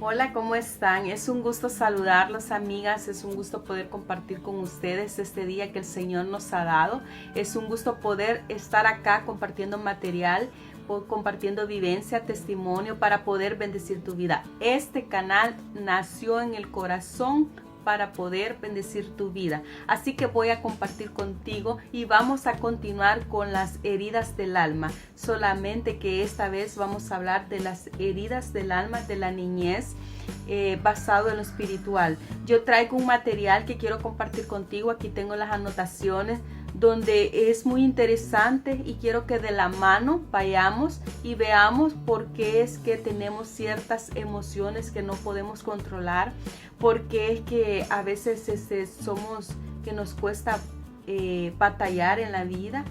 Hola, ¿cómo están? Es un gusto saludarlos, amigas. Es un gusto poder compartir con ustedes este día que el Señor nos ha dado. Es un gusto poder estar acá compartiendo material, compartiendo vivencia, testimonio para poder bendecir tu vida. Este canal nació en el corazón para poder bendecir tu vida. Así que voy a compartir contigo y vamos a continuar con las heridas del alma. Solamente que esta vez vamos a hablar de las heridas del alma de la niñez, basado en lo espiritual. Yo traigo un material que quiero compartir contigo. Aquí tengo las anotaciones donde es muy interesante y quiero que de la mano vayamos y veamos por qué es que tenemos ciertas emociones que no podemos controlar, porque es que a veces que nos cuesta batallar en la vida,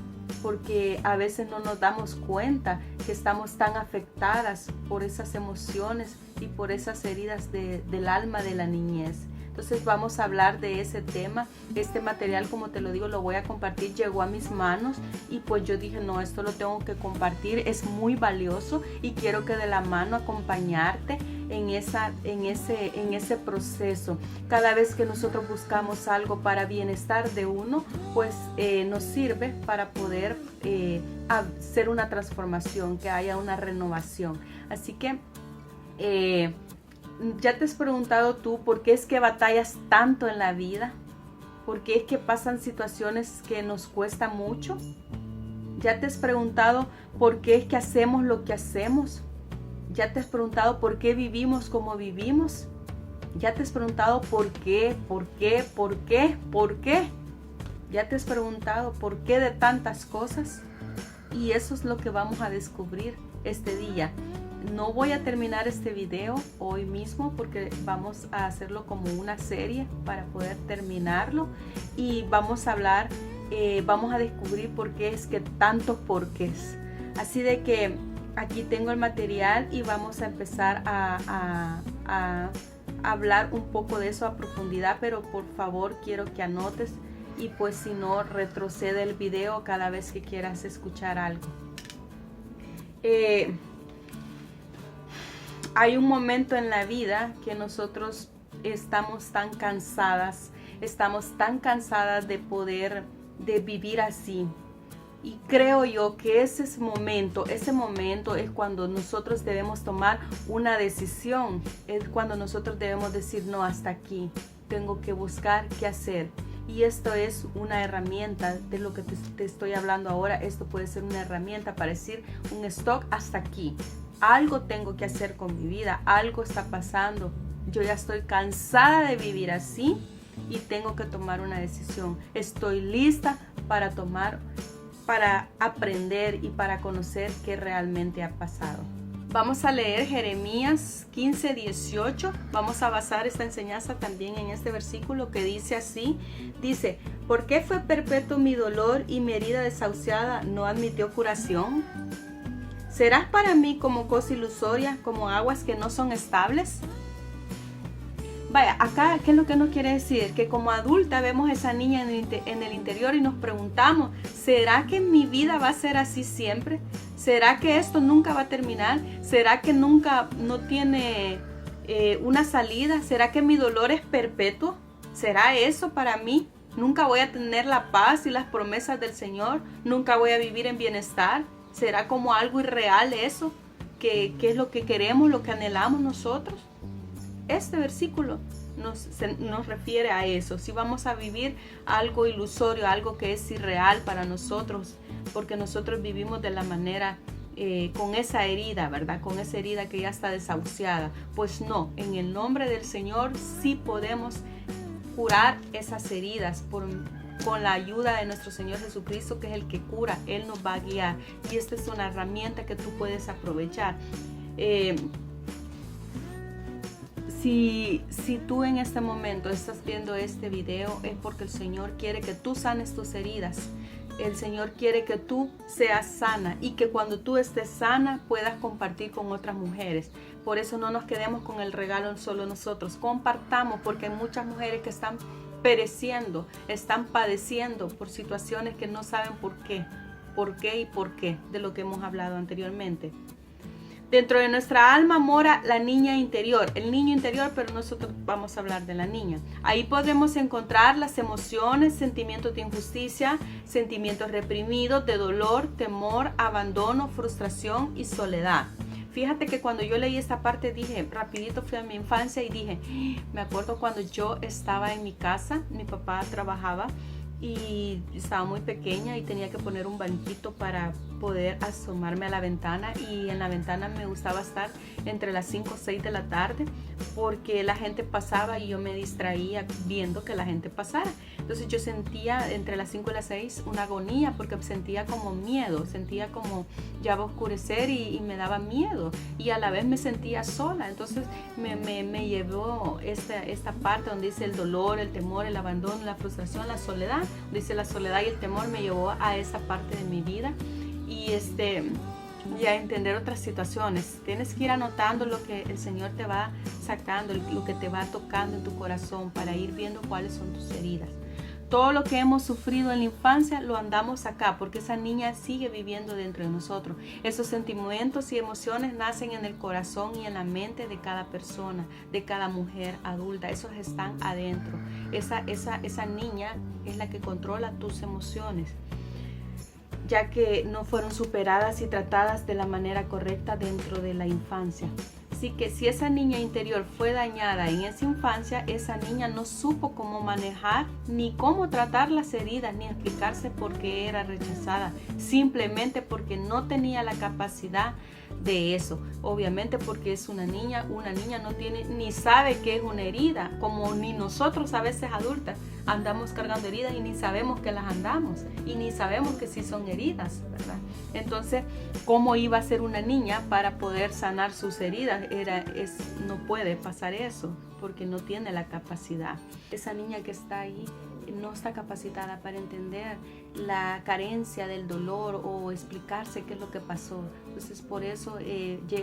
porque a veces no nos damos cuenta que estamos tan afectadas por esas emociones y por esas heridas del alma de la niñez. Entonces vamos a hablar de ese tema. Este material, como te lo digo, lo voy a compartir. Llegó a mis manos y pues yo dije, no, esto lo tengo que compartir. Es muy valioso y quiero que de la mano acompañarte en ese proceso. Cada vez que nosotros buscamos algo para bienestar de uno, pues nos sirve para poder hacer una transformación, que haya una renovación. Así que ¿ya te has preguntado tú por qué es que batallas tanto en la vida? ¿Por qué es que pasan situaciones que nos cuesta mucho? ¿Ya te has preguntado por qué es que hacemos lo que hacemos? ¿Ya te has preguntado por qué vivimos como vivimos? ¿Ya te has preguntado por qué? ¿Ya te has preguntado por qué de tantas cosas? Y eso es lo que vamos a descubrir este día. No voy a terminar este video hoy mismo porque vamos a hacerlo como una serie para poder terminarlo, y vamos a hablar, vamos a descubrir por qué es que tantos porqués. Así de que aquí tengo el material y vamos a empezar a hablar un poco de eso a profundidad, pero por favor quiero que anotes y pues si no, retrocede el video cada vez que quieras escuchar algo. Hay un momento en la vida que nosotros estamos tan cansadas de vivir así. Y creo yo que ese momento es cuando nosotros debemos tomar una decisión. Es cuando nosotros debemos decir, no, hasta aquí, tengo que buscar qué hacer. Y esto es una herramienta de lo que te estoy hablando ahora. Esto puede ser una herramienta para decir un stop, hasta aquí. Algo tengo que hacer con mi vida, algo está pasando. Yo ya estoy cansada de vivir así y tengo que tomar una decisión. Estoy lista para aprender y para conocer qué realmente ha pasado. Vamos a leer Jeremías 15:18. Vamos a basar esta enseñanza también en este versículo que dice así. Dice, ¿por qué fue perpetuo mi dolor y mi herida desahuciada no admitió curación? ¿Serás para mí como cosa ilusoria, como aguas que no son estables? Vaya, acá, ¿qué es lo que nos quiere decir? Que como adulta vemos a esa niña en el interior y nos preguntamos, ¿será que mi vida va a ser así siempre? ¿Será que esto nunca va a terminar? ¿Será que nunca no tiene una salida? ¿Será que mi dolor es perpetuo? ¿Será eso para mí? ¿Nunca voy a tener la paz y las promesas del Señor? ¿Nunca voy a vivir en bienestar? ¿Será como algo irreal eso? ¿Qué es lo que queremos, lo que anhelamos nosotros? Este versículo nos refiere a eso. Si vamos a vivir algo ilusorio, algo que es irreal para nosotros, porque nosotros vivimos de la manera, con esa herida, ¿verdad? Con esa herida que ya está desahuciada. Pues no, en el nombre del Señor sí podemos curar esas heridas con la ayuda de nuestro Señor Jesucristo, que es el que cura. Él nos va a guiar y esta es una herramienta que tú puedes aprovechar. Si tú en este momento estás viendo este video, es porque el Señor quiere que tú sanes tus heridas. El Señor quiere que tú seas sana y que cuando tú estés sana puedas compartir con otras mujeres. Por eso no nos quedemos con el regalo solo nosotros. Compartamos, porque hay muchas mujeres que están pereciendo, están padeciendo por situaciones que no saben por qué, de lo que hemos hablado anteriormente. Dentro de nuestra alma mora la niña interior, el niño interior, pero nosotros vamos a hablar de la niña. Ahí podremos encontrar las emociones, sentimientos de injusticia, sentimientos reprimidos, de dolor, temor, abandono, frustración y soledad. Fíjate que cuando yo leí esta parte dije, rapidito fui a mi infancia y dije, me acuerdo cuando yo estaba en mi casa, mi papá trabajaba y estaba muy pequeña y tenía que poner un banquito para poder asomarme a la ventana, y en la ventana me gustaba estar entre las 5 o 6 de la tarde porque la gente pasaba y yo me distraía viendo que la gente pasara. Entonces yo sentía entre las 5 y las 6 una agonía porque sentía como miedo, sentía como ya va a oscurecer y me daba miedo, y a la vez me sentía sola. Entonces me llevó esta parte donde dice el dolor, el temor, el abandono, la frustración, la soledad. Dice la soledad y el temor me llevó a esa parte de mi vida, y a entender otras situaciones. Tienes que ir anotando lo que el Señor te va sacando, lo que te va tocando en tu corazón, para ir viendo cuáles son tus heridas. Todo lo que hemos sufrido en la infancia lo andamos acá, porque esa niña sigue viviendo dentro de nosotros. Esos sentimientos y emociones nacen en el corazón y en la mente de cada persona, de cada mujer adulta. Esos están adentro. Esa niña es la que controla tus emociones, ya que no fueron superadas y tratadas de la manera correcta dentro de la infancia. Así que si esa niña interior fue dañada en esa infancia, esa niña no supo cómo manejar ni cómo tratar las heridas, ni explicarse por qué era rechazada, simplemente porque no tenía la capacidad de eso. Obviamente porque es una niña no tiene ni sabe qué es una herida, como ni nosotros a veces adultas andamos cargando heridas y ni sabemos que las andamos y ni sabemos que sí son heridas, ¿verdad? Entonces, ¿cómo iba a ser una niña para poder sanar sus heridas? No puede pasar eso porque no tiene la capacidad. Esa niña que está ahí no está capacitada para entender la carencia del dolor o explicarse qué es lo que pasó. Entonces por eso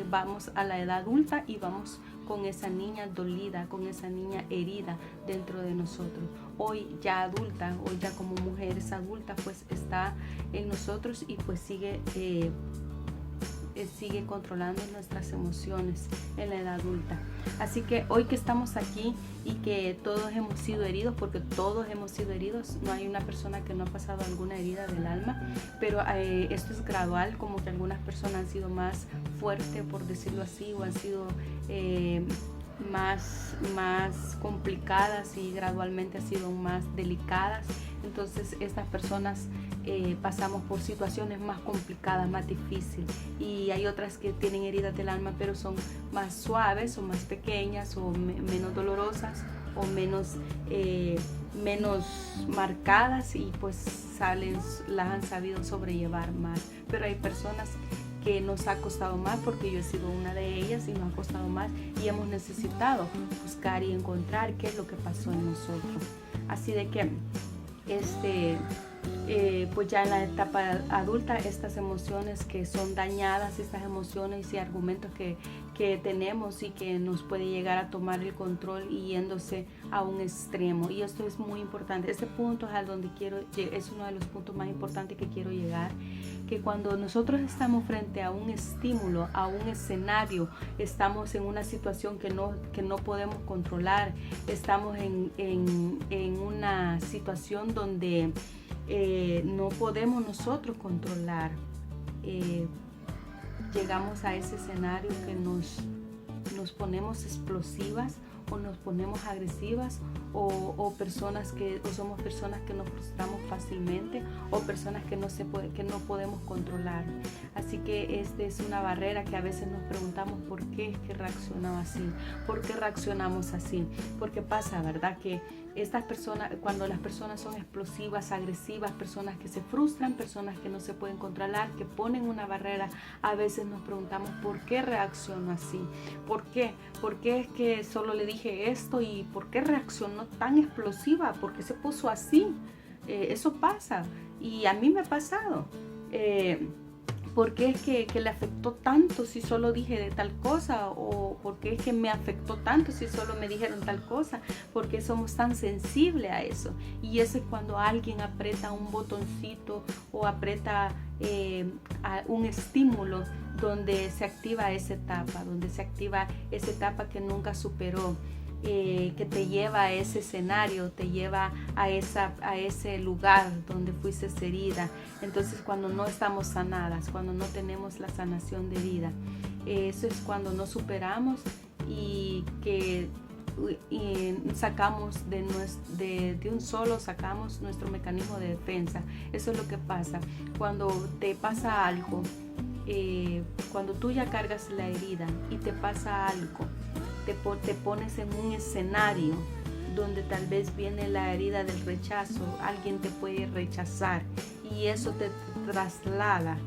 vamos a la edad adulta y vamos con esa niña dolida, con esa niña herida dentro de nosotros. Hoy ya adulta, hoy ya como mujeres adultas, pues está en nosotros y pues sigue controlando nuestras emociones en la edad adulta. Así que hoy que estamos aquí y que todos hemos sido heridos, porque todos hemos sido heridos, no hay una persona que no ha pasado alguna herida del alma, pero esto es gradual, como que algunas personas han sido más fuertes, por decirlo así, o han sido más complicadas y gradualmente han sido más delicadas. Entonces estas personas pasamos por situaciones más complicadas, más difíciles, y hay otras que tienen heridas del alma pero son más suaves o más pequeñas o menos dolorosas o menos marcadas, y pues las han sabido sobrellevar más. Pero hay personas que nos ha costado más, porque yo he sido una de ellas y nos ha costado más y hemos necesitado buscar y encontrar qué es lo que pasó en nosotros. Así de que pues ya en la etapa adulta, estas emociones que son dañadas, estas emociones y argumentos que tenemos y que nos puede llegar a tomar el control y yéndose a un extremo. Y esto es muy importante. Este punto es es uno de los puntos más importantes que quiero llegar, que cuando nosotros estamos frente a un estímulo, a un escenario, estamos en una situación que no podemos controlar, estamos en una situación donde no podemos nosotros controlar, llegamos a ese escenario que nos ponemos explosivas o nos ponemos agresivas o somos personas que nos frustramos fácilmente, o personas que no podemos controlar. Así que esta es una barrera que a veces nos preguntamos por qué es que reaccionamos así, por qué reaccionamos así, porque pasa, ¿verdad? Que estas personas, cuando las personas son explosivas, agresivas, personas que se frustran, personas que no se pueden controlar, que ponen una barrera, a veces nos preguntamos por qué reacciono así, por qué es que solo le dije esto y por qué reaccionó tan explosiva, por qué se puso así. Eso pasa y a mí me ha pasado. ¿Por qué es que le afectó tanto si solo dije de tal cosa? ¿O por qué es que me afectó tanto si solo me dijeron tal cosa? ¿Por qué somos tan sensibles a eso? Y eso es cuando alguien aprieta un botoncito o aprieta un estímulo donde se activa esa etapa que nunca superó, que te lleva a ese escenario, te lleva a ese lugar donde fuiste herida. Entonces, cuando no estamos sanadas, cuando no tenemos la sanación de vida, eso es cuando no superamos y sacamos de un solo, sacamos nuestro mecanismo de defensa. Eso es lo que pasa cuando te pasa algo, cuando tú ya cargas la herida y te pasa algo, te pones en un escenario donde tal vez viene la herida del rechazo, alguien te puede rechazar y eso te traslada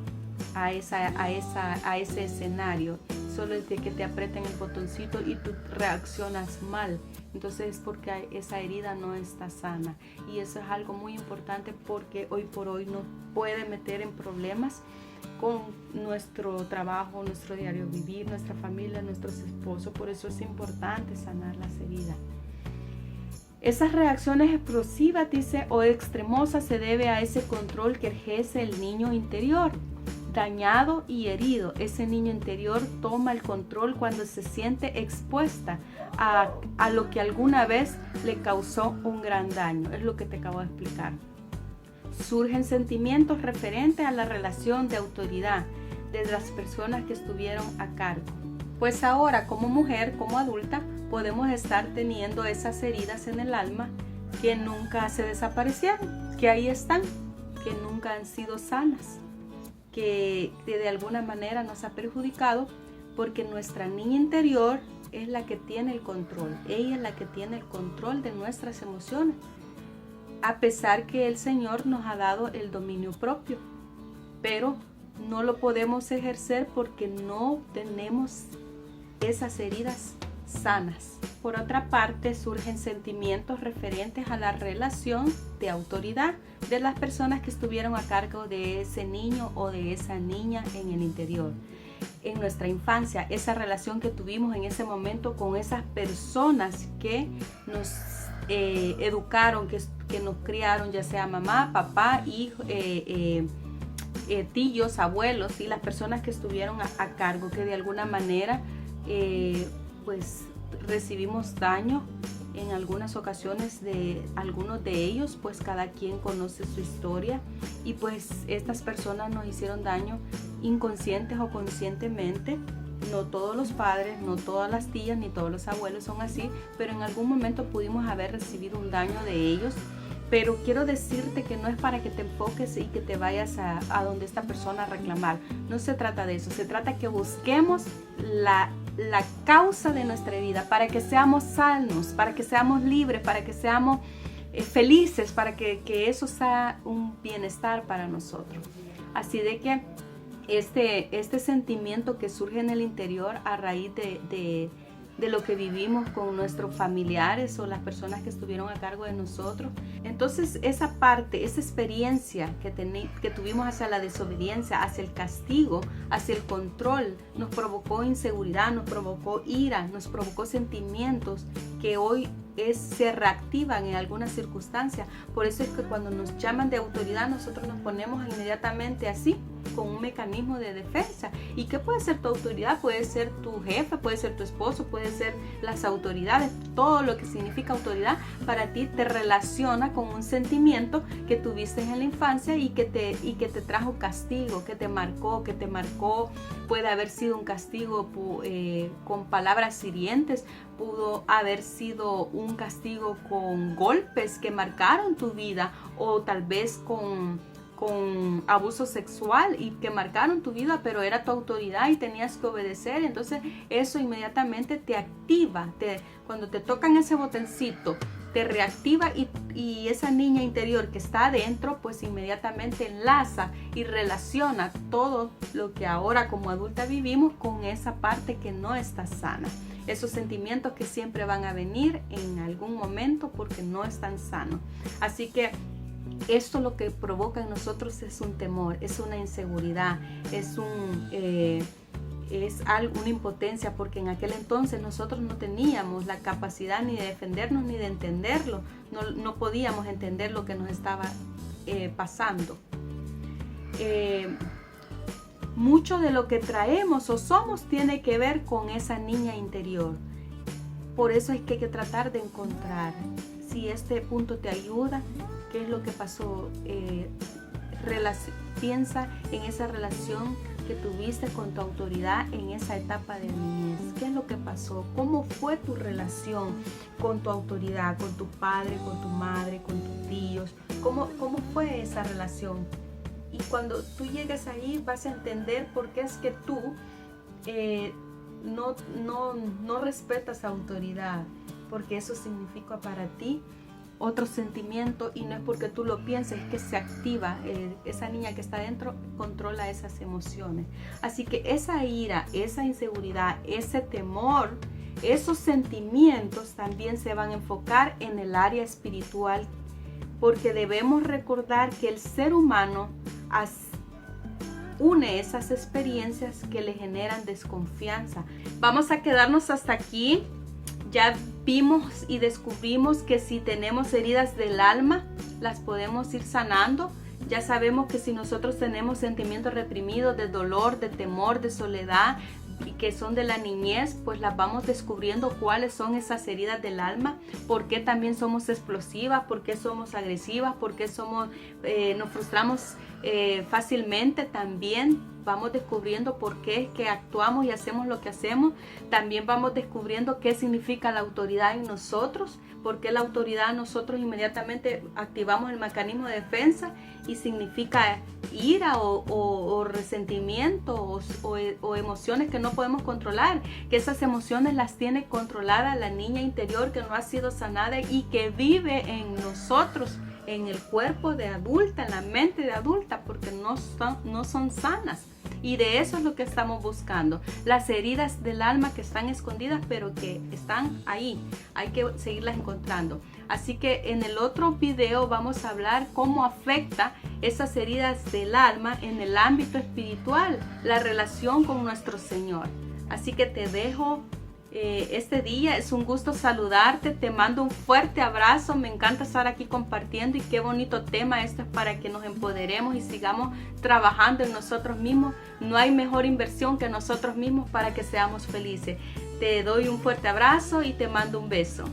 a ese escenario. Solo es de que te apretan el botoncito y tú reaccionas mal. Entonces es porque esa herida no está sana. Y eso es algo muy importante porque hoy por hoy nos puede meter en problemas con nuestro trabajo, nuestro diario vivir, nuestra familia, nuestros esposos. Por eso es importante sanar las heridas. Esas reacciones explosivas, dice, o extremosas se debe a ese control que ejerce el niño interior. Dañado y herido, ese niño interior toma el control cuando se siente expuesta a lo que alguna vez le causó un gran daño. Es lo que te acabo de explicar. Surgen sentimientos referentes a la relación de autoridad de las personas que estuvieron a cargo. Pues ahora, como mujer, como adulta, podemos estar teniendo esas heridas en el alma que nunca se desaparecieron, que ahí están, que nunca han sido sanas, que de alguna manera nos ha perjudicado, porque nuestra niña interior es la que tiene el control. Ella es la que tiene el control de nuestras emociones, a pesar que el Señor nos ha dado el dominio propio, pero no lo podemos ejercer porque no tenemos esas heridas sanas. Por otra parte, surgen sentimientos referentes a la relación de autoridad de las personas que estuvieron a cargo de ese niño o de esa niña en el interior. En nuestra infancia, esa relación que tuvimos en ese momento con esas personas que nos educaron, que nos criaron, ya sea mamá, papá, hijo, tíos, abuelos, y las personas que estuvieron a cargo, que de alguna manera pues recibimos daño en algunas ocasiones de algunos de ellos, pues cada quien conoce su historia, y pues estas personas nos hicieron daño inconscientes o conscientemente. No todos los padres, no todas las tías, ni todos los abuelos son así, pero en algún momento pudimos haber recibido un daño de ellos. Pero quiero decirte que no es para que te enfoques y que te vayas a donde esta persona a reclamar. No se trata de eso. Se trata que busquemos la causa de nuestra vida para que seamos sanos, para que seamos libres, para que seamos felices, para que eso sea un bienestar para nosotros. Así de que este sentimiento que surge en el interior a raíz de lo que vivimos con nuestros familiares o las personas que estuvieron a cargo de nosotros. Entonces esa parte, esa experiencia que tuvimos hacia la desobediencia, hacia el castigo, hacia el control, nos provocó inseguridad, nos provocó ira, nos provocó sentimientos que hoy se reactivan en algunas circunstancias. Por eso es que cuando nos llaman de autoridad, nosotros nos ponemos inmediatamente así, con un mecanismo de defensa. ¿Y qué puede ser tu autoridad? Puede ser tu jefe, puede ser tu esposo, puede ser las autoridades. Todo lo que significa autoridad para ti te relaciona con un sentimiento que tuviste en la infancia y que te trajo castigo, que te marcó. Puede haber sido un castigo con palabras hirientes, pudo haber sido un castigo con golpes que marcaron tu vida, o tal vez con abuso sexual y que marcaron tu vida, pero era tu autoridad y tenías que obedecer. Entonces eso inmediatamente te activa, cuando te tocan ese botoncito te reactiva, y esa niña interior que está adentro pues inmediatamente enlaza y relaciona todo lo que ahora como adulta vivimos con esa parte que no está sana. Esos sentimientos que siempre van a venir en algún momento porque no están sanos. Así que esto lo que provoca en nosotros es un temor, es una inseguridad, es una impotencia, porque en aquel entonces nosotros no teníamos la capacidad ni de defendernos ni de entenderlo, no podíamos entender lo que nos estaba pasando. mucho de lo que traemos o somos tiene que ver con esa niña interior. Por eso es que hay que tratar de encontrar, si este punto te ayuda, qué es lo que pasó. Piensa en esa relación que tuviste con tu autoridad en esa etapa de niñez. ¿Qué es lo que pasó? ¿Cómo fue tu relación con tu autoridad, con tu padre, con tu madre, con tus tíos? ¿Cómo fue esa relación? Y cuando tú llegues ahí vas a entender por qué es que tú no respetas autoridad, porque eso significa para ti otro sentimiento y no es porque tú lo pienses, es que se activa. Esa niña que está dentro controla esas emociones. Así que esa ira, esa inseguridad, ese temor, esos sentimientos también se van a enfocar en el área espiritual, porque debemos recordar que el ser humano une esas experiencias que le generan desconfianza. Vamos a quedarnos hasta aquí. Ya vimos y descubrimos que si tenemos heridas del alma, las podemos ir sanando. Ya sabemos que si nosotros tenemos sentimientos reprimidos de dolor, de temor, de soledad, y que son de la niñez, pues las vamos descubriendo cuáles son esas heridas del alma, por qué también somos explosivas, por qué somos agresivas, por qué nos frustramos fácilmente. También vamos descubriendo por qué es que actuamos y hacemos lo que hacemos. También vamos descubriendo qué significa la autoridad en nosotros, por qué la autoridad nosotros inmediatamente activamos el mecanismo de defensa y significa ira o resentimiento o emociones que no podemos controlar, que esas emociones las tiene controladas la niña interior que no ha sido sanada y que vive en nosotros, en el cuerpo de adulta, en la mente de adulta, porque no son sanas. Y de eso es lo que estamos buscando, las heridas del alma que están escondidas, pero que están ahí, hay que seguirlas encontrando. Así que en el otro video vamos a hablar cómo afecta esas heridas del alma en el ámbito espiritual, la relación con nuestro Señor. Así que te dejo este día. Es un gusto saludarte, te mando un fuerte abrazo, me encanta estar aquí compartiendo y qué bonito tema. Esto es para que nos empoderemos y sigamos trabajando en nosotros mismos. No hay mejor inversión que nosotros mismos para que seamos felices. Te doy un fuerte abrazo y te mando un beso.